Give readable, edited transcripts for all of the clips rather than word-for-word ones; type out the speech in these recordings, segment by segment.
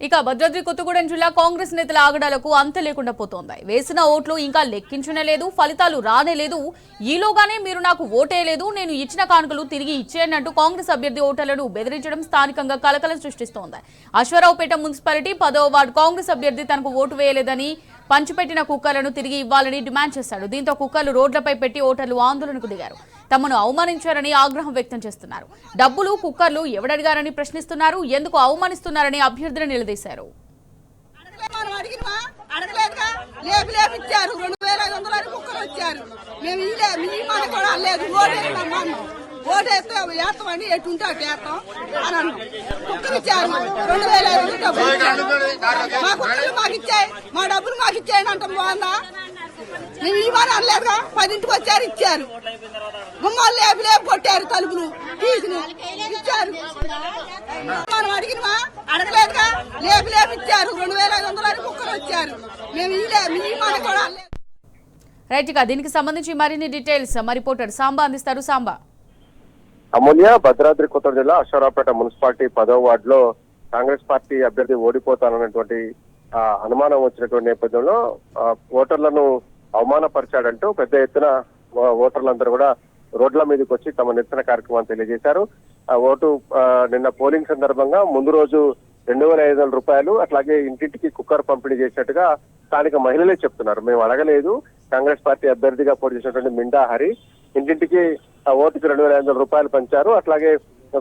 ఇక భద్రాద్రి కొత్తగూడెం జిల్లా కాంగ్రెస్ నేతల ఆగడాలకు అంత లేకుండా పోతోంది. వేసిన ఓట్లు ఇంకా లెక్కించనే లేదు, ఫలితాలు రానే లేదు. ఈలోగానే మీరు నాకు ఓటేయలేదు, నేను ఇచ్చిన కానుకలు తిరిగి ఇచ్చేయనంటూ కాంగ్రెస్ అభ్యర్థి ఓటర్లను బెదిరించడం స్థానికంగా కలకలం సృష్టిస్తోంది. అశ్వారావుపేట మున్సిపాలిటీ 10వ వార్డు కాంగ్రెస్ అభ్యర్థి తనకు ఓటు వేయలేదని, పంచిపెట్టిన కుక్కర్లను తిరిగి ఇవ్వాలని డిమాండ్ చేశాడు. దీంతో కుక్కర్లు రోడ్లపై పెట్టి ఓటర్లు ఆందోళనకు దిగారు. తమను అవమానించారని ఆగ్రహం వ్యక్తం చేస్తున్నారు. డబ్బులు కుక్కర్లు ఎవడడిగారని ప్రశ్నిస్తున్నారు. ఎందుకు అవమానిస్తున్నారని అభ్యర్థులు నిలదీశారు. ఓటేస్తే వేస్తామని ఎటుంటే అటు వేస్తాం అని అన్నాం. కుక్కలు ఇచ్చారు 2,500 డబ్బులు మా కుక్కలు మాకు ఇచ్చాయి, మా డబ్బులు మాకు ఇచ్చాయని అంటాం. బాగుందా? మేము ఇవ్వని అనలేదుగా. 10ంటికి వచ్చారు, ఇచ్చారు. గుమ్మాలు లేపు లేపు కొట్టారు, తలుపులు తీసుకుని ఇచ్చారు. మనం అడిగినవా? అడగలేదుగా. లేపు లేపు ఇచ్చారు. 2,500 కుక్కలు వచ్చారు. మేము ఇవ్వని కూడా అనలేదు. రైట్ గా దీనికి సంబంధించి మరిన్ని డీటెయిల్స్ మా రిపోర్టర్ సాంబా అందిస్తారు. సాంబా. అమూల్య, భద్రాద్రి కొత్తగూడెం జిల్లా అశ్వారావుపేట మున్సిపాలిటీ 10వ వార్డులో కాంగ్రెస్ పార్టీ అభ్యర్థి ఓడిపోతానన్నటువంటి అనుమానం వచ్చినటువంటి నేపథ్యంలో ఓటర్లను అవమానపరిచాడంటూ పెద్ద ఎత్తున ఓటర్లందరూ కూడా రోడ్ల మీదకి వచ్చి తమ నిరసన కార్యక్రమాన్ని తెలియజేశారు. ఓటు నిన్న పోలింగ్ సందర్భంగా ముందు రోజు 2,500 రూపాయలు అట్లాగే ఇంటింటికి కుక్కర్ పంపిణీ చేసినట్టుగా స్థానిక మహిళలే చెప్తున్నారు. మేము అడగలేదు. కాంగ్రెస్ పార్టీ అభ్యర్థిగా పోటీ చేసినటువంటి మిండా హరి ఇంటింటికి ఓటుకి 2,500 రూపాయలు పంచారు. అట్లాగే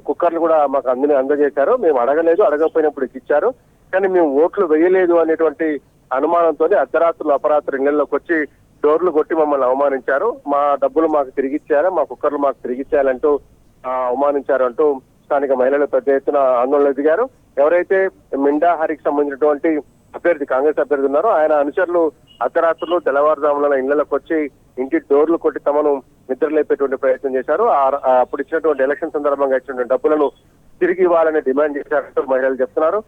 కుక్కర్లు కూడా మాకు అందజేశారు. మేము అడగలేదు, అడగకపోయినప్పుడు ఇచ్చారు. కానీ మేము ఓట్లు వేయలేదు అనేటువంటి అనుమానంతో అర్ధరాత్రులు అపరాత్రులు ఇళ్లలోకి వచ్చి డోర్లు కొట్టి మమ్మల్ని అవమానించారు. మా డబ్బులు మాకు తిరిగిచ్చారు, మా కుక్కర్లు మాకు తిరిగిచ్చేయాలంటూ అవమానించారు అంటూ స్థానిక మహిళలు పెద్ద ఎత్తున ఆందోళన దిగారు. ఎవరైతే మిండా హరికి సంబంధించినటువంటి అభ్యర్థి కాంగ్రెస్ అభ్యర్థి ఉన్నారో ఆయన అనుచరులు అర్ధరాత్రులు తెల్లవారుజామున ఇళ్లలోకి వచ్చి ఇంటి డోర్లు కొట్టి తమను నిద్రలేపేటువంటి ప్రయత్నం చేశారు. అప్పుడు ఇచ్చినటువంటి ఎలక్షన్ సందర్భంగా ఇచ్చినటువంటి డబ్బులను తిరిగి ఇవ్వాలని డిమాండ్ చేశారంటూ మహిళలు చెప్తున్నారు.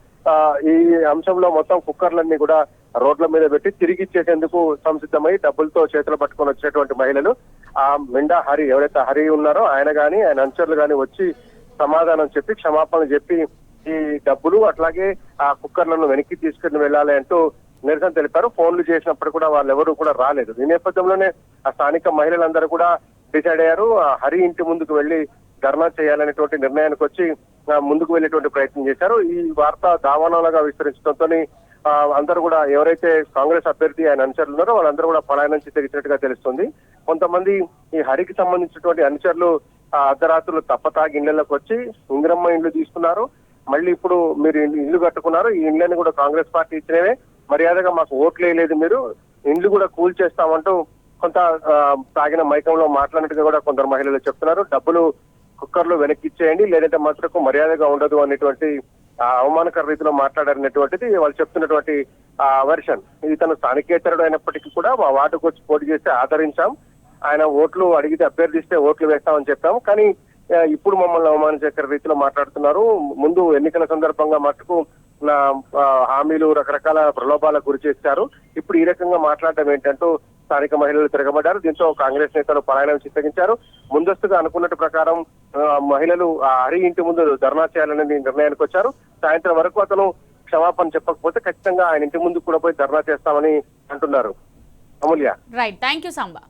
ఈ అంశంలో మొత్తం కుక్కర్లన్నీ కూడా రోడ్ల మీద పెట్టి తిరిగి ఇచ్చేసేందుకు సంసిద్ధమై డబ్బులతో చేతులు పట్టుకొని వచ్చినటువంటి మహిళలు మిండా హరి ఎవరైతే హరి ఉన్నారో ఆయన గాని ఆయన అనుచరులు గాని వచ్చి సమాధానం చెప్పి క్షమాపణలు చెప్పి ఈ డబ్బులు అట్లాగే ఆ కుక్కర్లను వెనక్కి తీసుకుని వెళ్ళాలి అంటూ నిరసన తెలిపారు. ఫోన్లు చేసినప్పుడు కూడా వాళ్ళెవరూ కూడా రాలేదు. ఈ నేపథ్యంలోనే ఆ స్థానిక మహిళలందరూ కూడా డిసైడ్ అయ్యారు. హరి ఇంటి ముందుకు వెళ్లి ధర్నా చేయాలనేటువంటి నిర్ణయానికి వచ్చి ముందుకు వెళ్లేటువంటి ప్రయత్నం చేశారు. ఈ వార్త దావానాలుగా విస్తరించడంతో అందరూ కూడా ఎవరైతే కాంగ్రెస్ అభ్యర్థి ఆయన అనుచరులు ఉన్నారో వాళ్ళందరూ కూడా పలాయనం చిత్తగించినట్టుగా తెలుస్తుంది. కొంతమంది ఈ హరికి సంబంధించినటువంటి అనుచరులు అర్ధరాత్రులు తప్పతాగి ఇళ్లలోకి వచ్చి ఇందిరమ్మ ఇండ్లు తీసుకున్నారు. మళ్ళీ ఇప్పుడు మీరు ఇల్లు కట్టుకున్నారు, ఈ ఇండ్లని కూడా కాంగ్రెస్ పార్టీ ఇచ్చినవే, మర్యాదగా మాకు ఓట్లు వేయలేదు, మీరు ఇండ్లు కూడా కూల్ చేస్తామంటూ కొంత తాగిన మైకంలో మాట్లాడినట్టుగా కూడా కొందరు మహిళలు చెప్తున్నారు. డబ్బులు కుక్కర్లు వెనక్కి ఇచ్చేయండి, లేదంటే మాత్రం మర్యాదగా ఉండదు అనేటువంటి అవమానకర రీతిలో మాట్లాడారనేటువంటిది వాళ్ళు చెప్తున్నటువంటి వర్షన్. ఇది తను స్థానికేతరుడు అయినప్పటికీ కూడా మా వార్డుకు వచ్చి పోటీ చేస్తే ఆదరించాం, ఆయన ఓట్లు అడిగితే అభ్యర్థిస్తే ఓట్లు వేస్తామని చెప్పాము, కానీ ఇప్పుడు మమ్మల్ని అవమానకర రీతిలో మాట్లాడుతున్నారు. ముందు ఎన్నికల సందర్భంగా మట్టుకు నా హామీలు రకరకాల ప్రలోభాలకు గురి చేశారు, ఇప్పుడు ఈ రకంగా మాట్లాడటం ఏంటంటూ స్థానిక మహిళలు తిరగబడ్డారు. దీంతో కాంగ్రెస్ నేతలు పలాయనం చిత్తగించారు. ముందస్తుగా అనుకున్నట్టు ప్రకారం మహిళలు హరి ఇంటి ముందు ధర్నా చేయాలనే నిర్ణయానికి వచ్చారు. సాయంత్రం వరకు అతను క్షమాపణ చెప్పకపోతే ఖచ్చితంగా ఆయన ఇంటి ముందు కూడా పోయి ధర్నా చేస్తామని అంటున్నారు. Amulya. Right, thank you Samba.